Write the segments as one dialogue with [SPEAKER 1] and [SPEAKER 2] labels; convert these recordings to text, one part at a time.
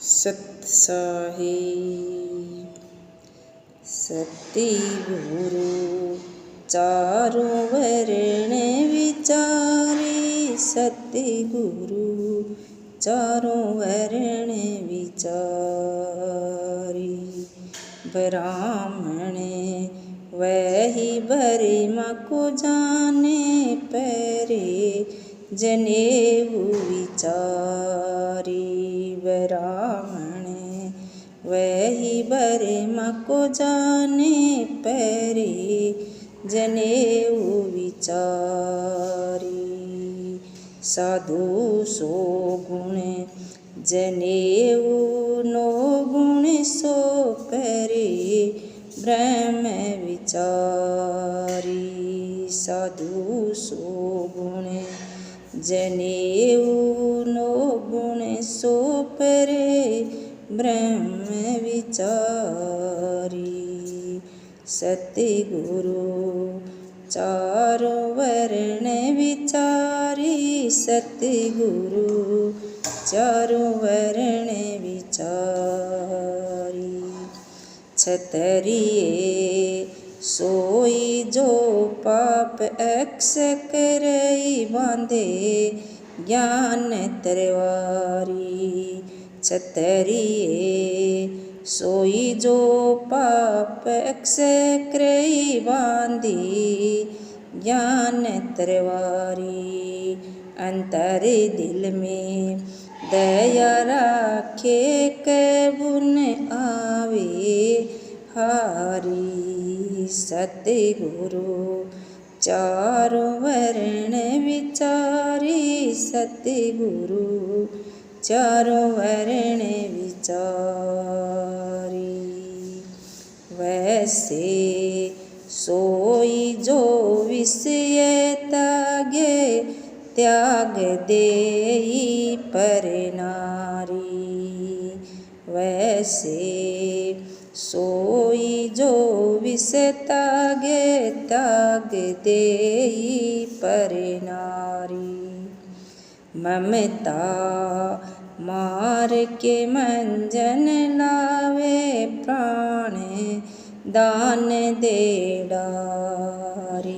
[SPEAKER 1] सत साहिब सती गुरु चारों वर्ण विचारे। सती गुरु चारों वर्ण विचारी। ब्राह्मण वही बरिमा को जाने परे जनेऊ विचारी। ब्राह्मण वही बरिमा को जाने परे जनेऊ विचारी। साधु सो गुण जनेऊ नो गुण सो परे ब्रह्म विचारी। साधु सो गुण जनेऊ नो गुण सो परे ब्रह्म विचारी। सतगुरु चारों वर्ण विचारी। सतगुरु चारों वर्ण विचारी। क्षत्रिय सोई जो पाप अक्ष करई बांधे ज्ञान तरवारी। क्षत्रिय सोई जो पाप अक्ष करई बांधी ज्ञान तरवारी। अंतर दिल में दया राखे कबुन आवे हारी। सतगुरु चारों वर्ण विचारी। सतगुरु चारों वर्ण विचारी। वैसे सोई जो विषय त्यागे त्याग देई पर नारी। वैसे सोई जो विषय त्यागे त्याग देई पर नारी। ममता मार के मंजन लावे प्राण दान दे डारी।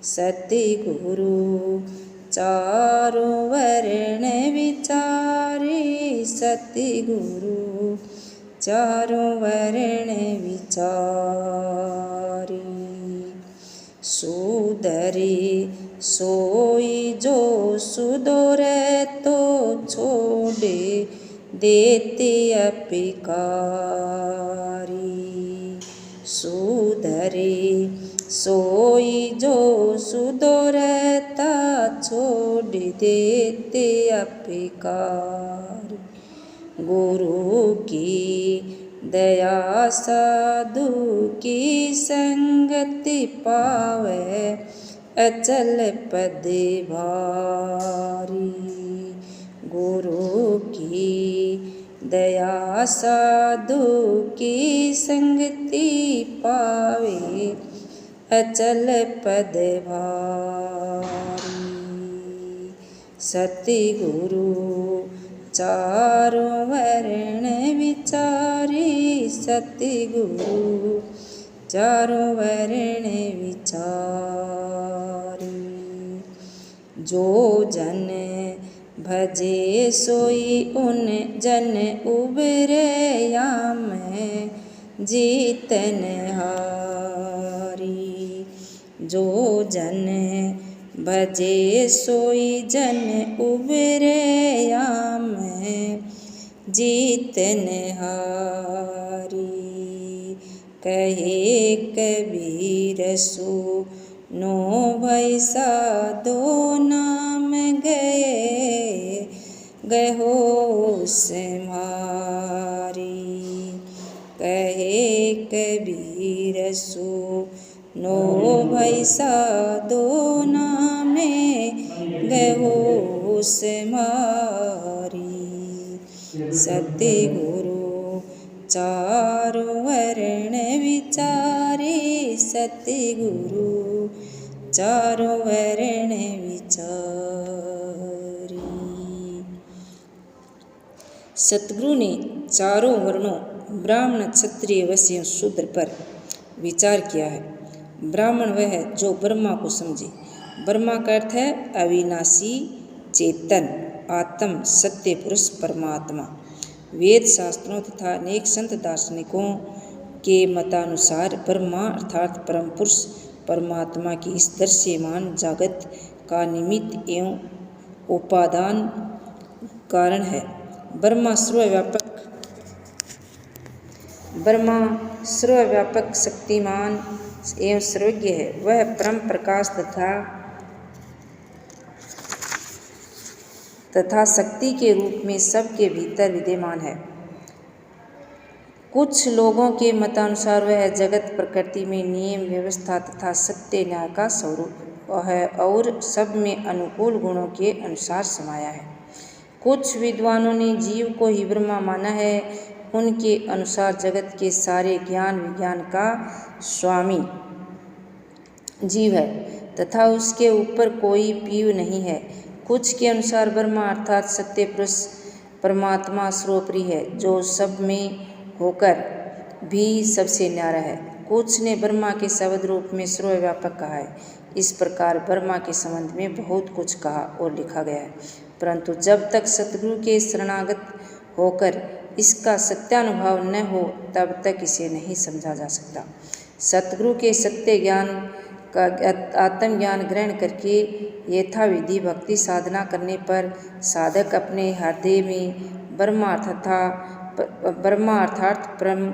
[SPEAKER 1] सतगुरु चारों वर्ण विचारी। सतगुरु चारों वर्ण विचारी। सुधरे सोई जो सुधरे तो छोड़े देते अपिकारी। सुधरे सोई जो सुधरता छोड़ देते अपिकारी। गुरु की दया साधु की संगति पावे अचल पद भारी। गुरु की दया साधु की संगति पावे अचल पद भारी। सतगुरु चारों वर्ण विचारी। सतगुरु चारों वर्ण विचारी। जो जन भजे सोई उन जन उबरे याम जीतन हारी। जो जन भजे सोई जन उबरे याम जीतन हारी। कहे कबीर सुनो भाई साधो नाम गए गहो सम्हारी। कहे कबीर सुनो भाई साधो नाम गहो सम्हारी। सतगुरु चारों वर्ण विचारी। सतगुरु चारों वर्ण विचारी। सतगुरु ने चारों वर्णों ब्राह्मण, क्षत्रिय, वैश्य एवं शूद्र पर विचार किया है। ब्राह्मण वह है जो ब्रह्मा को समझे। ब्रह्मा का अर्थ है अविनाशी, चेतन, आत्म, सत्य पुरुष, परमात्मा। वेद शास्त्रों तथा अनेक संत दार्शनिकों के मतानुसार ब्रह्मा अर्थात परम पुरुष परमात्मा की इस दृश्यमान जगत का निमित्त एवं उपादान कारण है। ब्रह्मा सर्वव्यापक, शक्तिमान एवं सर्वज्ञ है। वह परम प्रकाश तथा शक्ति के रूप में सबके भीतर विद्यमान है। कुछ लोगों के मतानुसार वह जगत प्रकृति में नियम, व्यवस्था तथा सत्य न्याय का स्वरूप है और सब में अनुकूल गुणों के अनुसार समाया है। कुछ विद्वानों ने जीव को ही ब्रह्मा माना है। उनके अनुसार जगत के सारे ज्ञान विज्ञान का स्वामी जीव है तथा उसके ऊपर कोई पीव नहीं है। कुछ के अनुसार ब्रह्मा अर्थात सत्य पुरुष परमात्मा सर्वोपरि है जो सब में होकर भी सबसे न्यारा है। कुछ ने ब्रह्मा के शब्द रूप में सर्वव्यापक कहा है। इस प्रकार ब्रह्मा के संबंध में बहुत कुछ कहा और लिखा गया है, परंतु जब तक सतगुरु के शरणागत होकर इसका सत्यानुभव न हो तब तक इसे नहीं समझा जा सकता। सतगुरु के सत्य ज्ञान का आत्मज्ञान ग्रहण करके यथाविधि भक्ति साधना करने पर साधक अपने हृदय में ब्रह्मा अर्थात परम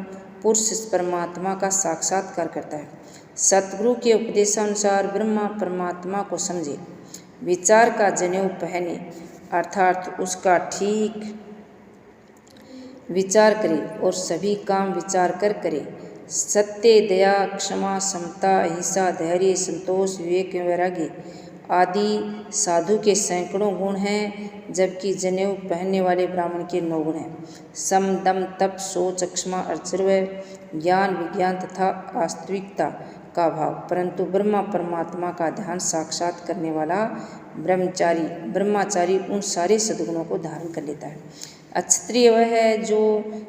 [SPEAKER 1] पुरुष परमात्मा का साक्षात्कार करता है। सतगुरु के उपदेशानुसार ब्रह्मा परमात्मा को समझे, विचार का जनेऊ पहने अर्थात उसका ठीक विचार करे और सभी काम विचार कर करे। सत्य, दया, क्षमा, समता, अहिंसा, धैर्य, संतोष, विवेक एवं वैराग्य आदि साधु के सैकड़ों गुण हैं, जबकि जनेऊ पहनने वाले ब्राह्मण के 9 गुण हैं। सम, दम, तप, शौच, क्षमा, आर्जव, ज्ञान विज्ञान तथा वास्तविकता का भाव। परंतु ब्रह्मा परमात्मा का ध्यान साक्षात करने वाला ब्रह्मचारी उन सारे सद्गुणों को धारण कर लेता है। क्षत्रिय वह है जो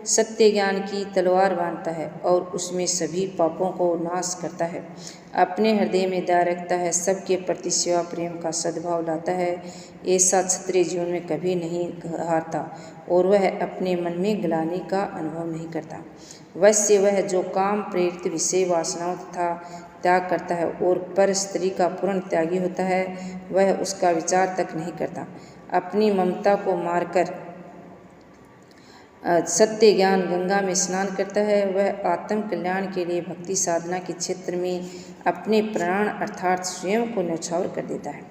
[SPEAKER 1] सत्य ज्ञान की तलवार बांधता है और उसमें सभी पापों को नाश करता है, अपने हृदय में दया रखता है, सबके प्रति सेवा प्रेम का सद्भाव लाता है। ऐसा क्षत्रिय जीवन में कभी नहीं हारता और वह अपने मन में ग्लानि का अनुभव नहीं करता। वैश्य वह जो काम प्रेरित विषय वासनाओं तथा त्याग करता है और पर स्त्री का पूर्ण त्यागी होता है, वह उसका विचार तक नहीं करता। अपनी ममता को मारकर सत्य ज्ञान गंगा में स्नान करता है। वह आत्म कल्याण के लिए भक्ति साधना के क्षेत्र में अपने प्राण अर्थात स्वयं को न्यौछावर कर देता है।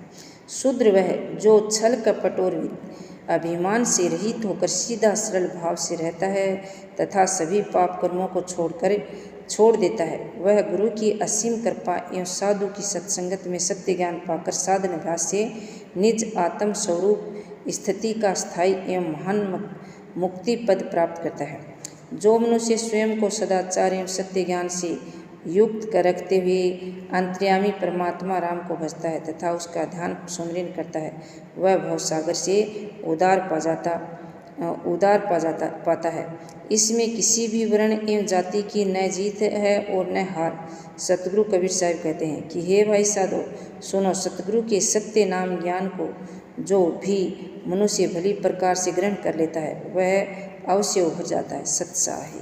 [SPEAKER 1] शूद्र वह जो छल कपट और अभिमान से रहित होकर सीधा सरल भाव से रहता है तथा सभी पाप कर्मों को छोड़ देता है। वह गुरु की असीम कृपा एवं साधु की सत्संगत में सत्य ज्ञान पाकर साधन अभ्यास से निज आत्म स्वरूप स्थिति का स्थायी एवं महान मुक्ति पद प्राप्त करता है। जो मनुष्य स्वयं को सदाचार एवं सत्य ज्ञान से युक्त रखते हुए अंतर्यामी परमात्मा राम को भजता है तथा उसका ध्यान सुमरण करता है, वह भवसागर से उदार पाता है। इसमें किसी भी वर्ण एवं जाति की न जीत है और न हार। सतगुरु कबीर साहब कहते हैं कि हे भाई साधो सुनो, सतगुरु के सत्य नाम ज्ञान को जो भी मनुष्य भली प्रकार से ग्रहण कर लेता है वह अवश्य उभर जाता है। सत्साही।